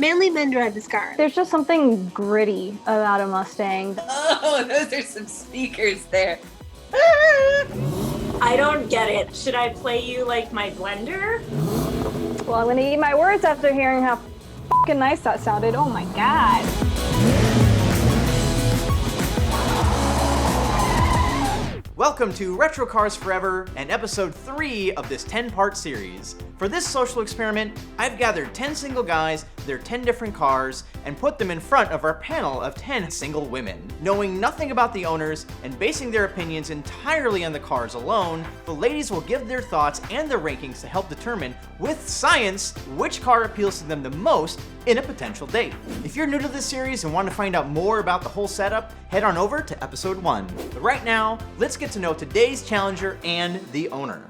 Manly men drive this car. There's just something gritty about a Mustang. Oh, those are some speakers there. I don't get it. Should I play you like my blender? Well, I'm gonna eat my words after hearing how fucking nice that sounded. Oh my God. Welcome to Retro Cars Forever and episode 3 of this 10-part series. For this social experiment, I've gathered 10 single guys, their 10 different cars, and put them in front of our panel of 10 single women. Knowing nothing about the owners and basing their opinions entirely on the cars alone, the ladies will give their thoughts and their rankings to help determine, with science, which car appeals to them the most in a potential date. If you're new to this series and want to find out more about the whole setup, head on over to episode 1. But right now, let's get to know today's challenger and the owner.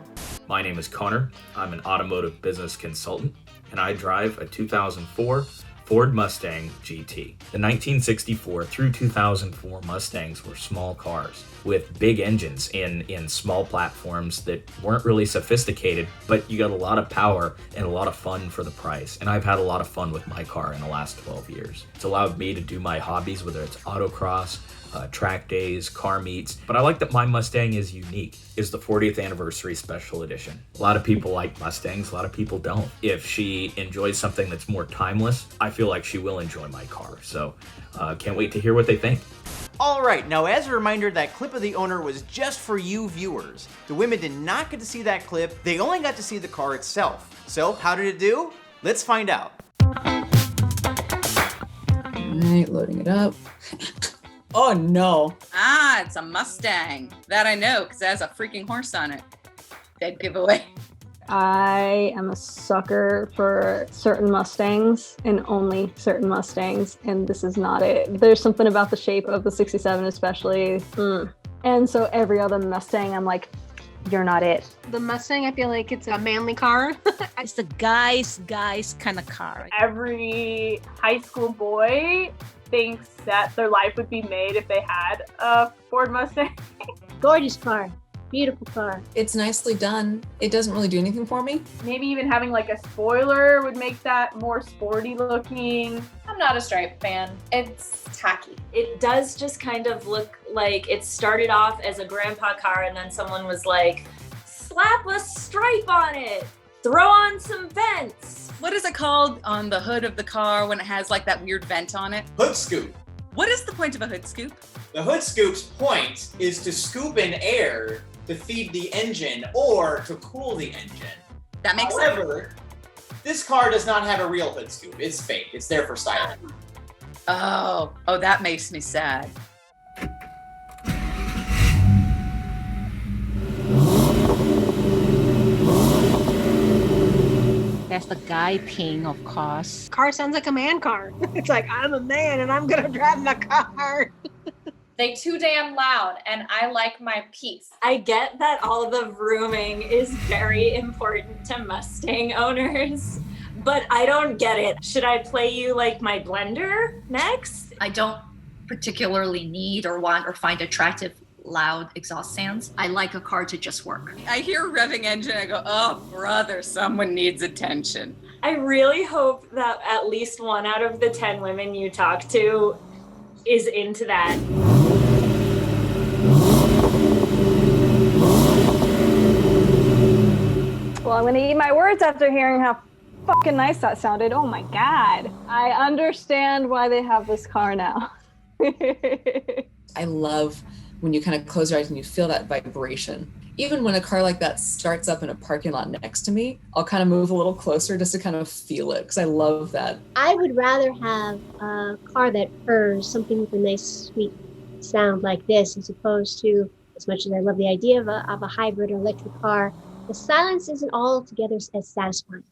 My name is Connor. I'm an automotive business consultant, and I drive a 2004 Ford Mustang GT. The 1964 through 2004 Mustangs were small cars with big engines in small platforms that weren't really sophisticated, but you got a lot of power and a lot of fun for the price. And I've had a lot of fun with my car in the last 12 years. It's allowed me to do my hobbies, whether it's autocross, track days, car meets. But I like that my Mustang is unique. It's the 40th anniversary special edition. A lot of people like Mustangs, a lot of people don't. If she enjoys something that's more timeless, I feel like she will enjoy my car. So can't wait to hear what they think. Alright, now as a reminder, that clip of the owner was just for you viewers. The women did not get to see that clip, they only got to see the car itself. So, how did it do? Let's find out. Alright, loading it up. Oh no. Ah, it's a Mustang. That I know, because it has a freaking horse on it. Dead giveaway. I am a sucker for certain Mustangs and only certain Mustangs, and this is not it. There's something about the shape of the 67 especially. And so every other Mustang, I'm like, you're not it. The Mustang, I feel like it's a manly car. It's the guys kind of car. Every high school boy thinks that their life would be made if they had a Ford Mustang. Gorgeous car. Beautiful car. It's nicely done. It doesn't really do anything for me. Maybe even having like a spoiler would make that more sporty looking. I'm not a stripe fan. It's tacky. It does just kind of look like it started off as a grandpa car and then someone was like, slap a stripe on it, throw on some vents. What is it called on the hood of the car when it has like that weird vent on it? Hood scoop. What is the point of a hood scoop? The hood scoop's point is to scoop in air to feed the engine or to cool the engine. That makes sense. However, this car does not have a real hood scoop. It's fake. It's there for styling. Oh, that makes me sad. That's the guy thing, of course. Car sounds like a man car. It's like, I'm a man and I'm gonna drive my car. They too damn loud, and I like my peace. I get that all the vrooming is very important to Mustang owners, but I don't get it. Should I play you like my blender next? I don't particularly need or want or find attractive loud exhaust sounds. I like a car to just work. I hear a revving engine, I go, oh brother, someone needs attention. I really hope that at least 1 out of the 10 women you talk to is into that. Well, I'm gonna eat my words after hearing how fucking nice that sounded. Oh my God. I understand why they have this car now. I love when you kind of close your eyes and you feel that vibration. Even when a car like that starts up in a parking lot next to me, I'll kind of move a little closer just to kind of feel it, because I love that. I would rather have a car that purrs, something with a nice, sweet sound like this, as opposed to, as much as I love the idea of a hybrid or electric car, the silence isn't altogether as satisfying.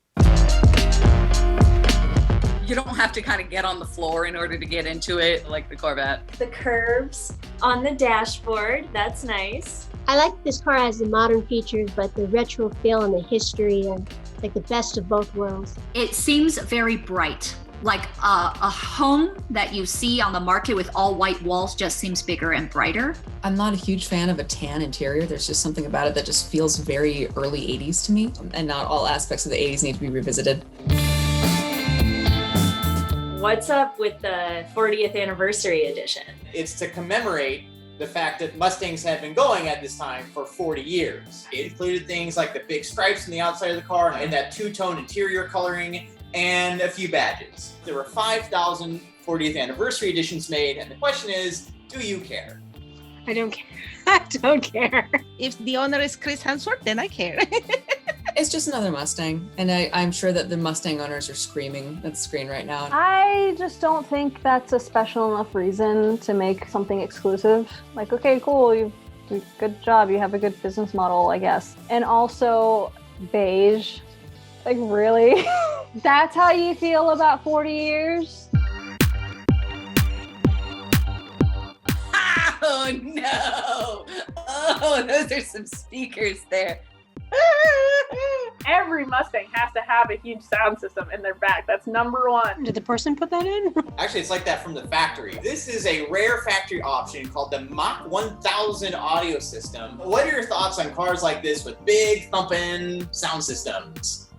You don't have to kind of get on the floor in order to get into it, like the Corvette. The curves on the dashboard, that's nice. I like this car has the modern features, but the retro feel and the history and like the best of both worlds. It seems very bright. Like a home that you see on the market with all white walls just seems bigger and brighter. I'm not a huge fan of a tan interior. There's just something about it that just feels very early 80s to me, and not all aspects of the 80s need to be revisited. What's up with the 40th anniversary edition? It's to commemorate the fact that Mustangs had been going at this time for 40 years. It included things like the big stripes on the outside of the car and that two-tone interior coloring and a few badges. There were 5,000 40th anniversary editions made, and the question is, do you care? I don't care. I don't care. If the owner is Chris Hemsworth, then I care. It's just another Mustang, and I'm sure that the Mustang owners are screaming at the screen right now. I just don't think that's a special enough reason to make something exclusive. Like, okay, cool, good job, you have a good business model, I guess. And also, beige. Like, really? That's how you feel about 40 years? Oh no! Oh, those are some speakers there. Every Mustang has to have a huge sound system in their back. That's number one. Did the person put that in? Actually, it's like that from the factory. This is a rare factory option called the Mach 1000 audio system. What are your thoughts on cars like this with big thumping sound systems?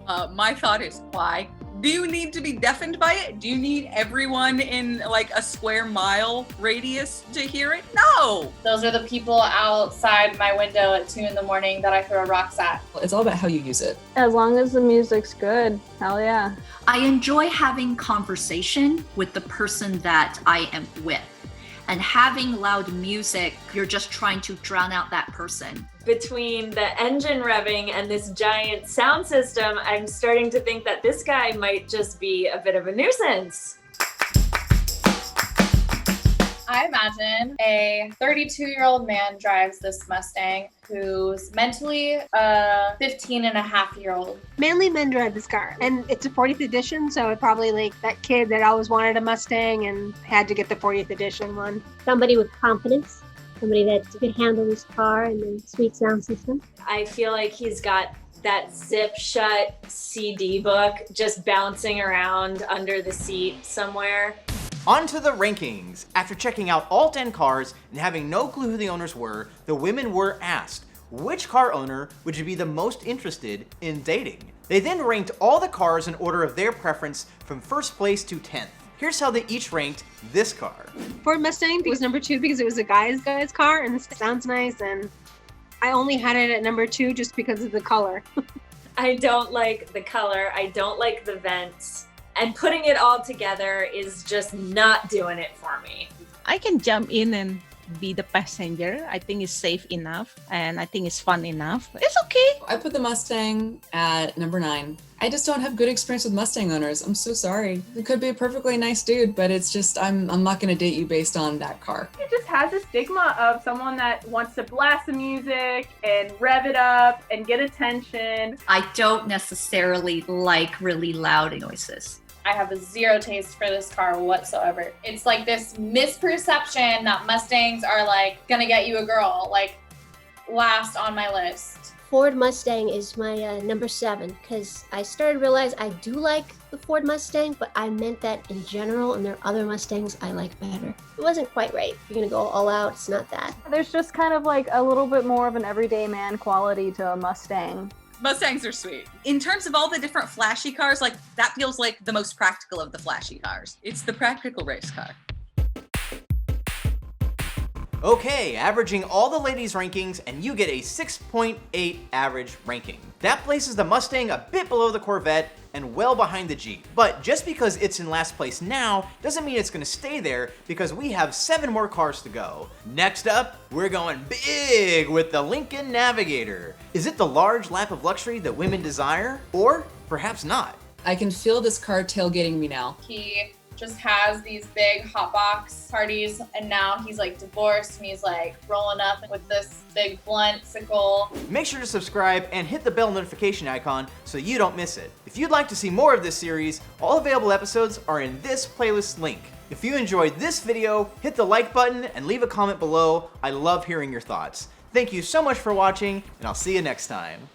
My thought is, why? Do you need to be deafened by it? Do you need everyone in like a square mile radius to hear it? No! Those are the people outside my window at 2 a.m. that I throw rocks at. It's all about how you use it. As long as the music's good, hell yeah. I enjoy having conversation with the person that I am with. And having loud music, you're just trying to drown out that person. Between the engine revving and this giant sound system, I'm starting to think that this guy might just be a bit of a nuisance. I imagine a 32-year-old man drives this Mustang who's mentally a 15-and-a-half-year-old. Mainly men drive this car, and it's a 40th edition, so it probably like that kid that always wanted a Mustang and had to get the 40th edition one. Somebody with confidence, somebody that could handle this car and the sweet sound system. I feel like he's got that zip shut CD book just bouncing around under the seat somewhere. On to the rankings. After checking out all 10 cars and having no clue who the owners were, the women were asked, which car owner would you be the most interested in dating? They then ranked all the cars in order of their preference from first place to 10th. Here's how they each ranked this car. Ford Mustang was number 2 because it was a guy's car and it sounds nice, and I only had it at number 2 just because of the color. I don't like the color. I don't like the vents. And putting it all together is just not doing it for me. I can jump in and be the passenger. I think it's safe enough and I think it's fun enough. It's okay. I put the Mustang at number 9. I just don't have good experience with Mustang owners. I'm so sorry. It could be a perfectly nice dude, but it's just, I'm not gonna date you based on that car. It just has a stigma of someone that wants to blast the music and rev it up and get attention. I don't necessarily like really loud noises. I have a zero taste for this car whatsoever. It's like this misperception that Mustangs are like gonna get you a girl, like last on my list. Ford Mustang is my number 7 because I started to realize I do like the Ford Mustang, but I meant that in general, and there are other Mustangs I like better. It wasn't quite right. If you're gonna go all out, it's not that. There's just kind of like a little bit more of an everyday man quality to a Mustang. Mustangs are sweet. In terms of all the different flashy cars, like that feels like the most practical of the flashy cars. It's the practical race car. Okay, averaging all the ladies' rankings, and you get a 6.8 average ranking. That places the Mustang a bit below the Corvette and well behind the Jeep. But just because it's in last place now doesn't mean it's gonna stay there, because we have 7 more cars to go. Next up, we're going big with the Lincoln Navigator. Is it the large lap of luxury that women desire? Or perhaps not? I can feel this car tailgating me now. He just has these big hotbox parties, and now he's like divorced and he's like rolling up with this big blunt sickle. Make sure to subscribe and hit the bell notification icon so you don't miss it. If you'd like to see more of this series, all available episodes are in this playlist link. If you enjoyed this video, hit the like button and leave a comment below. I love hearing your thoughts. Thank you so much for watching, and I'll see you next time.